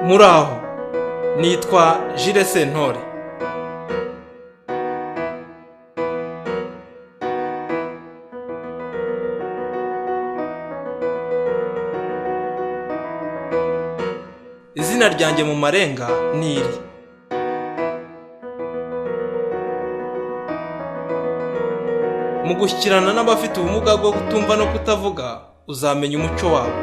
Muraho, nitwa Jules Sentore. Izina ryanjye mu marenga ni iri. Mu gushyikirana n'abafite ubumuga bwo kutumva no kutavuga, uzamenya umuco wabo.